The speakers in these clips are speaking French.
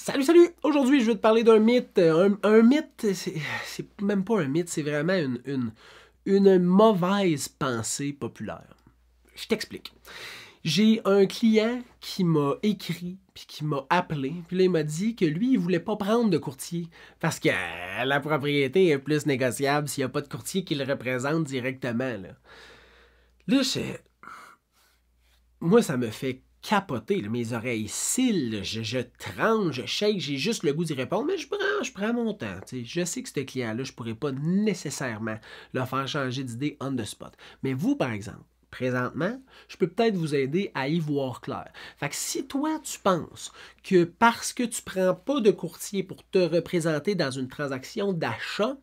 Salut, salut! Aujourd'hui, je vais te parler d'un mythe. Un mythe, c'est même pas un mythe, c'est vraiment une mauvaise pensée populaire. Je t'explique. J'ai un client qui m'a écrit, puis qui m'a appelé, puis là, il m'a dit que lui, il voulait pas prendre de courtier parce que la propriété est plus négociable s'il n'y a pas de courtier qui le représente directement. Là, moi, ça me fait capoter, là. Mes oreilles cillent, je tremble, je shake, j'ai juste le goût d'y répondre, mais je prends mon temps. T'sais. Je sais que ce client-là, je ne pourrais pas nécessairement le faire changer d'idée on the spot. Mais vous, par exemple, présentement, je peux peut-être vous aider à y voir clair. Fait que si toi, tu penses que parce que tu ne prends pas de courtier pour te représenter dans une transaction d'achat,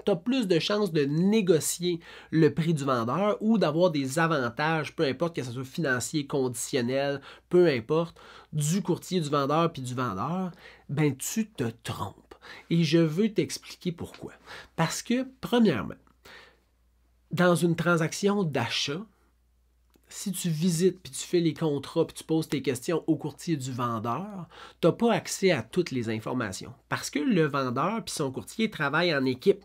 tu as plus de chances de négocier le prix du vendeur ou d'avoir des avantages, peu importe que ce soit financier, conditionnel, peu importe, du courtier, du vendeur puis du vendeur, ben tu te trompes. Et je veux t'expliquer pourquoi. Parce que, premièrement, dans une transaction d'achat, si tu visites, puis tu fais les contrats, puis tu poses tes questions au courtier du vendeur, tu n'as pas accès à toutes les informations. Parce que le vendeur puis son courtier travaillent en équipe.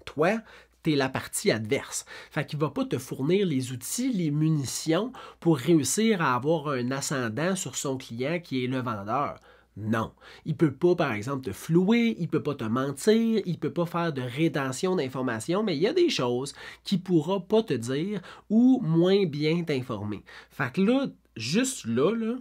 Toi, tu es la partie adverse. Fait qu'il ne va pas te fournir les outils, les munitions pour réussir à avoir un ascendant sur son client qui est le vendeur. Non. Il ne peut pas, par exemple, te flouer, il ne peut pas te mentir, il ne peut pas faire de rétention d'informations, mais il y a des choses qu'il ne pourra pas te dire ou moins bien t'informer. Fait que là, juste là,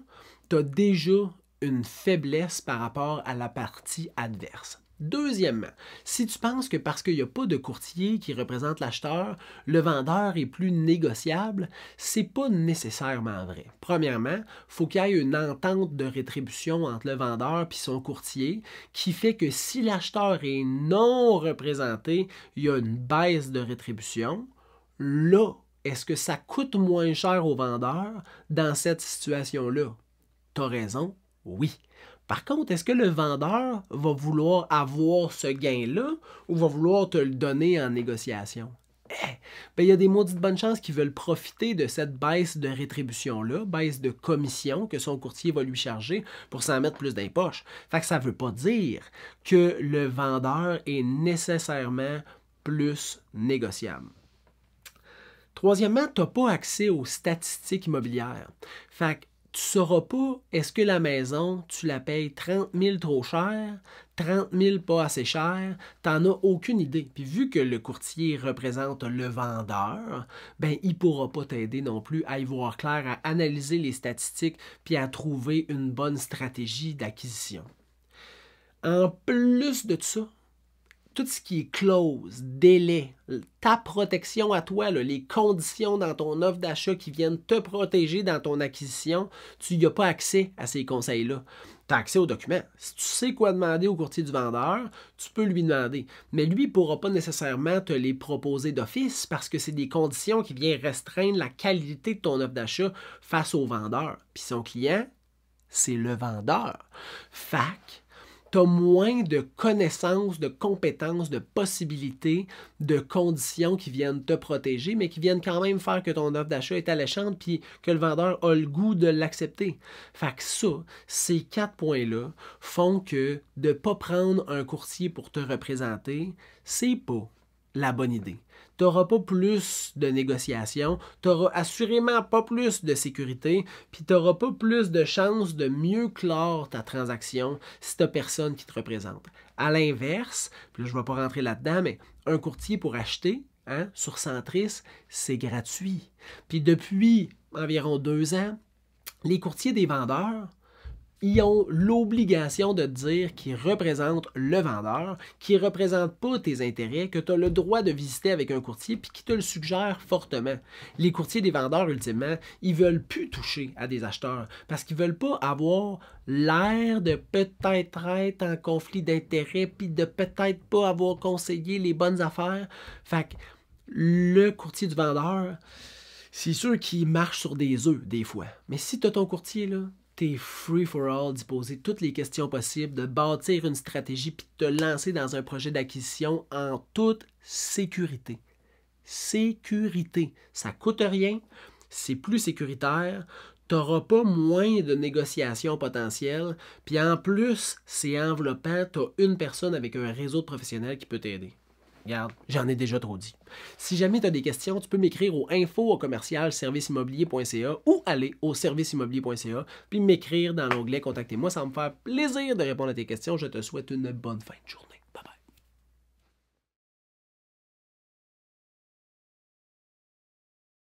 tu as déjà une faiblesse par rapport à la partie adverse. Deuxièmement, si tu penses que parce qu'il n'y a pas de courtier qui représente l'acheteur, le vendeur est plus négociable, c'est pas nécessairement vrai. Premièrement, il faut qu'il y ait une entente de rétribution entre le vendeur et son courtier qui fait que si l'acheteur est non représenté, il y a une baisse de rétribution. Là, est-ce que ça coûte moins cher au vendeur dans cette situation-là? Tu as raison, oui. Par contre, est-ce que le vendeur va vouloir avoir ce gain-là ou va vouloir te le donner en négociation? Il y a des maudites bonnes chances qui veulent profiter de cette baisse de rétribution-là, baisse de commission que son courtier va lui charger pour s'en mettre plus dans les poches. Fait que ça ne veut pas dire que le vendeur est nécessairement plus négociable. Troisièmement, tu n'as pas accès aux statistiques immobilières. Fait que tu ne sauras pas, est-ce que la maison, tu la payes 30 000 trop cher, 30 000 pas assez cher, tu n'en as aucune idée. Puis vu que le courtier représente le vendeur, ben il ne pourra pas t'aider non plus à y voir clair, à analyser les statistiques, puis à trouver une bonne stratégie d'acquisition. En plus de ça, tout ce qui est clause, délai, ta protection à toi, là, les conditions dans ton offre d'achat qui viennent te protéger dans ton acquisition, tu n'y as pas accès à ces conseils-là. Tu as accès aux documents. Si tu sais quoi demander au courtier du vendeur, tu peux lui demander. Mais lui ne pourra pas nécessairement te les proposer d'office parce que c'est des conditions qui viennent restreindre la qualité de ton offre d'achat face au vendeur. Puis son client, c'est le vendeur. Fac, tu as moins de connaissances, de compétences, de possibilités, de conditions qui viennent te protéger, mais qui viennent quand même faire que ton offre d'achat est alléchante puis que le vendeur a le goût de l'accepter. Fait que ça, ces 4 points-là font que de ne pas prendre un courtier pour te représenter, c'est pas la bonne idée. Tu n'auras pas plus de négociations, tu n'auras assurément pas plus de sécurité, puis tu n'auras pas plus de chances de mieux clore ta transaction si tu n'as personne qui te représente. À l'inverse, puis là, je ne vais pas rentrer là-dedans, mais un courtier pour acheter, sur Centris, c'est gratuit. Puis depuis environ 2 ans, les courtiers des vendeurs, ils ont l'obligation de te dire qu'ils représentent le vendeur, qu'ils ne représentent pas tes intérêts, que tu as le droit de visiter avec un courtier puis qui te le suggère fortement. Les courtiers des vendeurs, ultimement, ils ne veulent plus toucher à des acheteurs parce qu'ils ne veulent pas avoir l'air de peut-être être en conflit d'intérêts puis de peut-être pas avoir conseillé les bonnes affaires. Fait que le courtier du vendeur, c'est sûr qu'il marche sur des œufs des fois. Mais si tu as ton courtier, là, t'es free for all d'y poser toutes les questions possibles, de bâtir une stratégie puis de te lancer dans un projet d'acquisition en toute sécurité. Sécurité. Ça coûte rien, c'est plus sécuritaire, tu n'auras pas moins de négociations potentielles. Puis en plus, c'est enveloppant, tu as une personne avec un réseau de professionnels qui peut t'aider. Regarde, j'en ai déjà trop dit. Si jamais tu as des questions, tu peux m'écrire au info@serviceimmobilier.ca ou aller au serviceimmobilier.ca puis m'écrire dans l'onglet Contactez-moi. Ça va me faire plaisir de répondre à tes questions. Je te souhaite une bonne fin de journée.